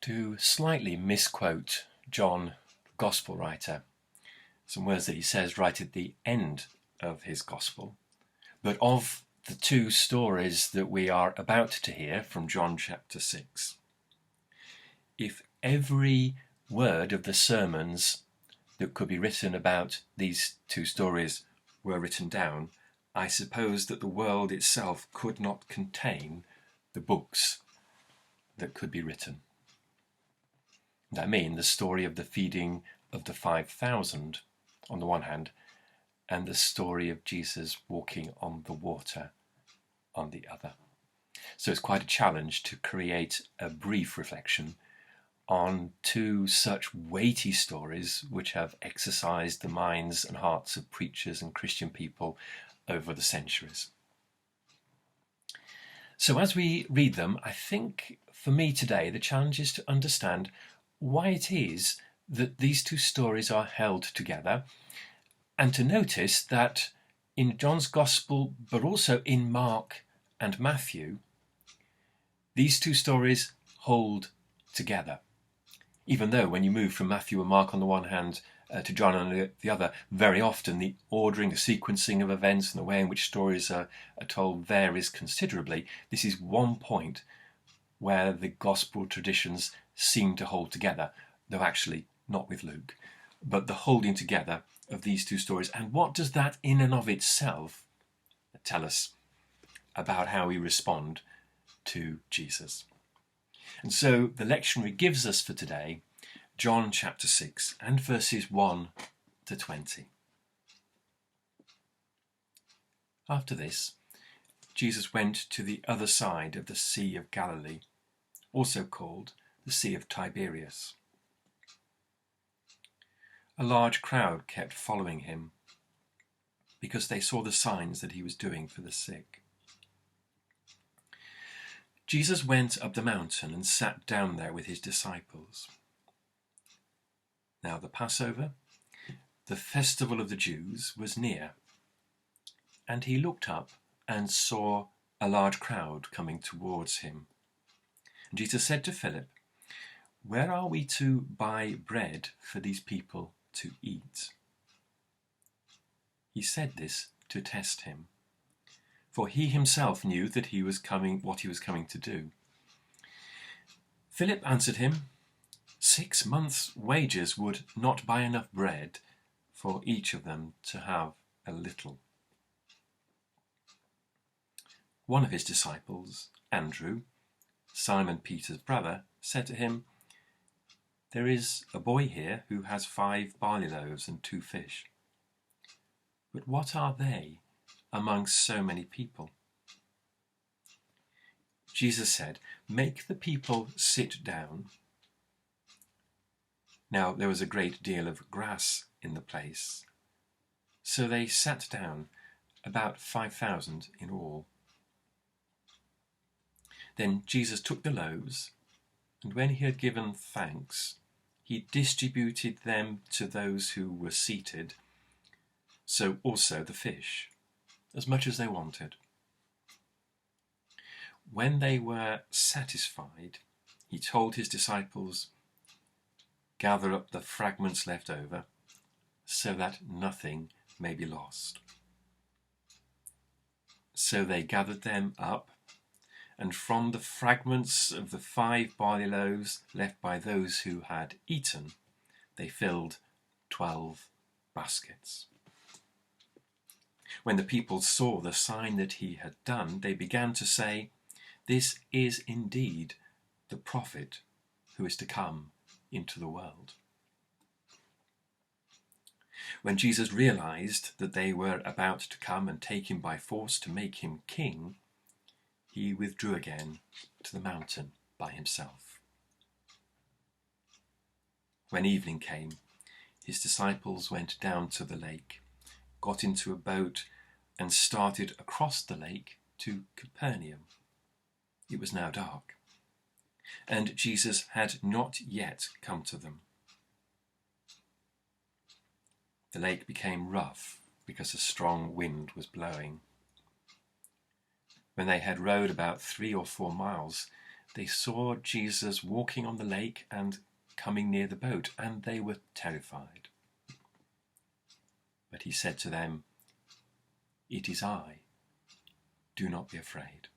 to slightly misquote John, Gospel writer, some words that he says right at the end of his Gospel. But of the two stories that we are about to hear from John chapter 6, if every word of the sermons that could be written about these two stories were written down, I suppose that the world itself could not contain the books that could be written. And I mean the story of the feeding of the 5,000 on the one hand, and the story of Jesus walking on the water on the other. So it's quite a challenge to create a brief reflection on two such weighty stories which have exercised the minds and hearts of preachers and Christian people over the centuries. So as we read them, I think for me today the challenge is to understand why it is that these two stories are held together, and to notice that in John's Gospel, but also in Mark and Matthew, these two stories hold together. Even though when you move from Matthew and Mark on the one hand to John on the other, very often the ordering, the sequencing of events and the way in which stories are told varies considerably, this is one point where the Gospel traditions seem to hold together, though actually not with Luke, but the holding together of these two stories. And what does that in and of itself tell us about how we respond to Jesus? And so the lectionary gives us for today John chapter 6 and verses 1 to 20. After this, Jesus went to the other side of the Sea of Galilee, also called the Sea of Tiberias. A large crowd kept following him because they saw the signs that he was doing for the sick. Jesus went up the mountain and sat down there with his disciples. Now the Passover, the festival of the Jews, was near, and he looked up and saw a large crowd coming towards him. And Jesus said to Philip, "Where are we to buy bread for these people to eat?" He said this to test him, for he himself knew that what he was coming to do. Philip answered him, 6 months' wages would not buy enough bread for each of them to have a little. One of his disciples, Andrew, Simon Peter's brother, said to him, "There is a boy here who has 5 barley loaves and 2 fish. But what are they among so many people?" Jesus said, "Make the people sit down." Now there was a great deal of grass in the place, so they sat down, about 5,000 in all. Then Jesus took the loaves, and when he had given thanks, he distributed them to those who were seated, so also the fish, as much as they wanted. When they were satisfied, he told his disciples, "Gather up the fragments left over, so that nothing may be lost." So they gathered them up, and from the fragments of the 5 barley loaves left by those who had eaten, they filled 12 baskets. When the people saw the sign that he had done, they began to say, "This is indeed the prophet who is to come into the world." When Jesus realized that they were about to come and take him by force to make him king, he withdrew again to the mountain by himself. When evening came, his disciples went down to the lake, got into a boat, and started across the lake to Capernaum. It was now dark, and Jesus had not yet come to them. The lake became rough because a strong wind was blowing. When they had rowed about 3 or 4 miles, they saw Jesus walking on the lake and coming near the boat, and they were terrified. But he said to them, "It is I. Do not be afraid."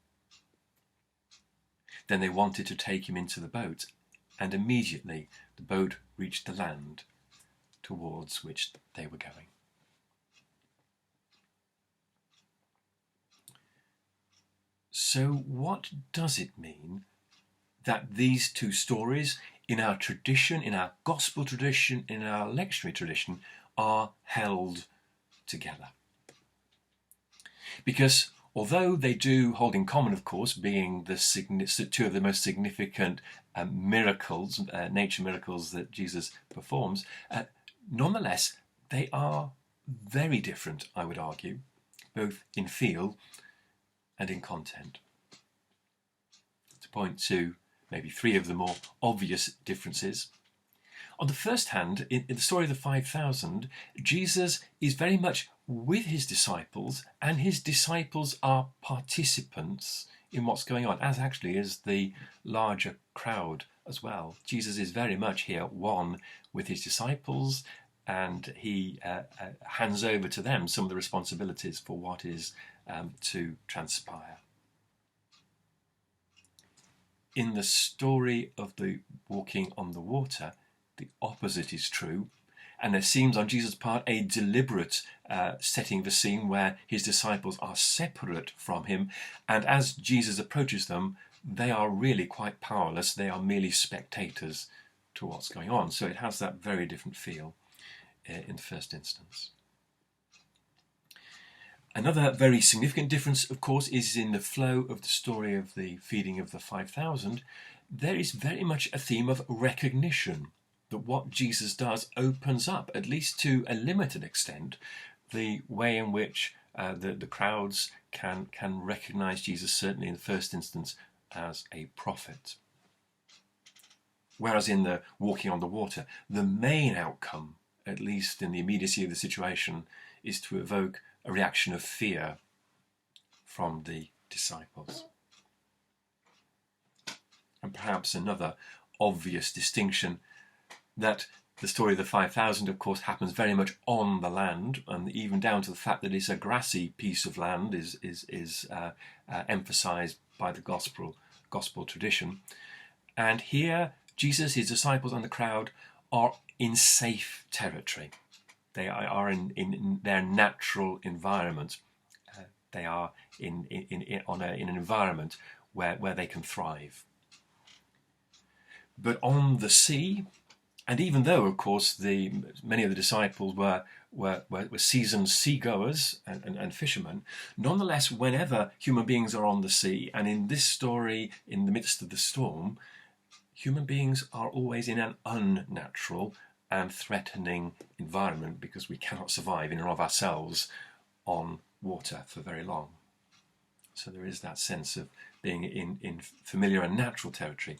Then they wanted to take him into the boat, and immediately the boat reached the land towards which they were going. So what does it mean that these two stories in our tradition, in our gospel tradition, in our lectionary tradition, are held together? Because although they do hold in common, of course, being two of the most significant miracles, nature miracles that Jesus performs, nonetheless, they are very different, I would argue, both in feel and in content. To point to maybe three of the more obvious differences. On the first hand, in the story of the 5,000, Jesus is very much with his disciples, and his disciples are participants in what's going on, as actually is the larger crowd as well. Jesus is very much here one with his disciples, and he hands over to them some of the responsibilities for what is to transpire. In the story of the walking on the water, the opposite is true, and there seems on Jesus' part a deliberate setting the scene where his disciples are separate from him, and as Jesus approaches them, they are really quite powerless. They are merely spectators to what's going on. So it has that very different feel in the first instance. Another very significant difference, of course, is in the flow of the story of the feeding of the 5,000. There is very much a theme of recognition, that what Jesus does opens up, at least to a limited extent, the way in which the crowds can recognize Jesus, certainly in the first instance, as a prophet. Whereas in the walking on the water, the main outcome, at least in the immediacy of the situation, is to evoke a reaction of fear from the disciples. And perhaps another obvious distinction, that the story of the 5,000, of course, happens very much on the land, and even down to the fact that it's a grassy piece of land is emphasized by the gospel tradition. And here, Jesus, his disciples, and the crowd are in safe territory. They are in their natural environment. They are in an environment where they can thrive. But on the sea, and even though, of course, many of the disciples were seasoned seagoers and fishermen, nonetheless, whenever human beings are on the sea, and in this story, in the midst of the storm, human beings are always in an unnatural and threatening environment, because we cannot survive in and of ourselves on water for very long. So there is that sense of being in familiar and natural territory,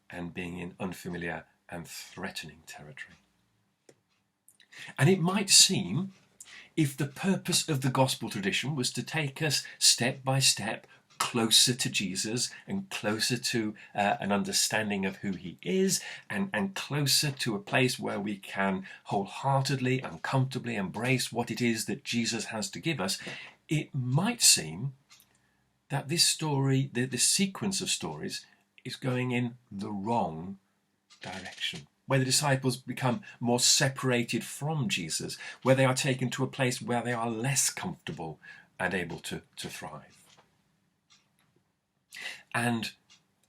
and being in unfamiliar and threatening territory. And it might seem, if the purpose of the gospel tradition was to take us step by step closer to Jesus, and closer to an understanding of who he is, and closer to a place where we can wholeheartedly and comfortably embrace what it is that Jesus has to give us, it might seem that this story, this sequence of stories, is going in the wrong direction, where the disciples become more separated from Jesus, where they are taken to a place where they are less comfortable and able to thrive. And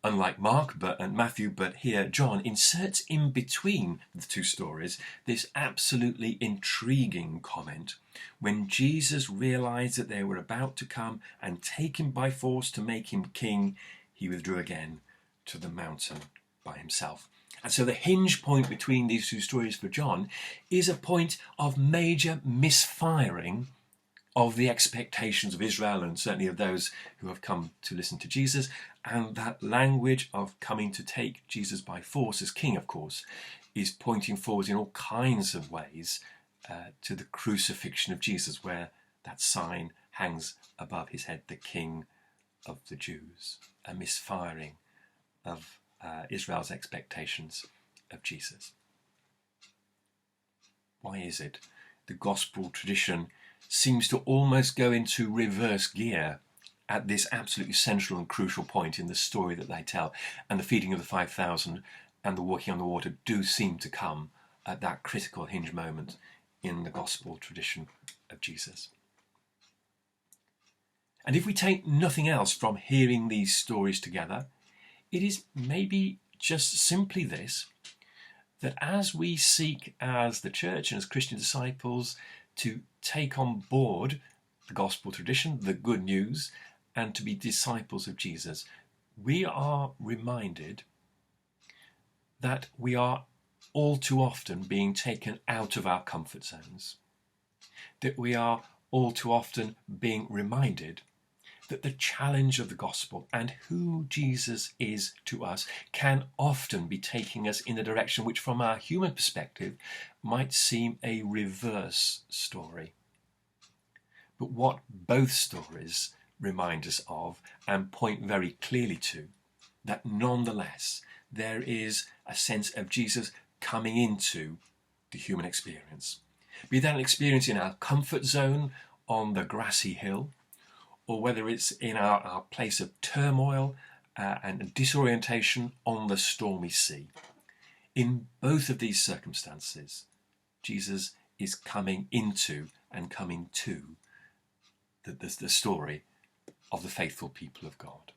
unlike Mark and Matthew, but here John inserts in between the two stories this absolutely intriguing comment. When Jesus realized that they were about to come and take him by force to make him king, he withdrew again to the mountain by himself. And so the hinge point between these two stories for John is a point of major misfiring of the expectations of Israel, and certainly of those who have come to listen to Jesus. And that language of coming to take Jesus by force as king, of course, is pointing forward in all kinds of ways to the crucifixion of Jesus, where that sign hangs above his head, the King of the Jews. A misfiring of Israel's expectations of Jesus. Why is it the gospel tradition seems to almost go into reverse gear at this absolutely central and crucial point in the story that they tell? And the feeding of the 5,000 and the walking on the water do seem to come at that critical hinge moment in the gospel tradition of Jesus. And if we take nothing else from hearing these stories together, it is maybe just simply this, that as we seek as the church and as Christian disciples to take on board the gospel tradition, the good news, and to be disciples of Jesus, we are reminded that we are all too often being taken out of our comfort zones, that we are all too often being reminded that the challenge of the gospel and who Jesus is to us can often be taking us in a direction which, from our human perspective, might seem a reverse story. But what both stories remind us of and point very clearly to, that nonetheless there is a sense of Jesus coming into the human experience. Be that an experience in our comfort zone on the grassy hill, or whether it's in our place of turmoil and disorientation on the stormy sea. In both of these circumstances, Jesus is coming into and coming to the story of the faithful people of God.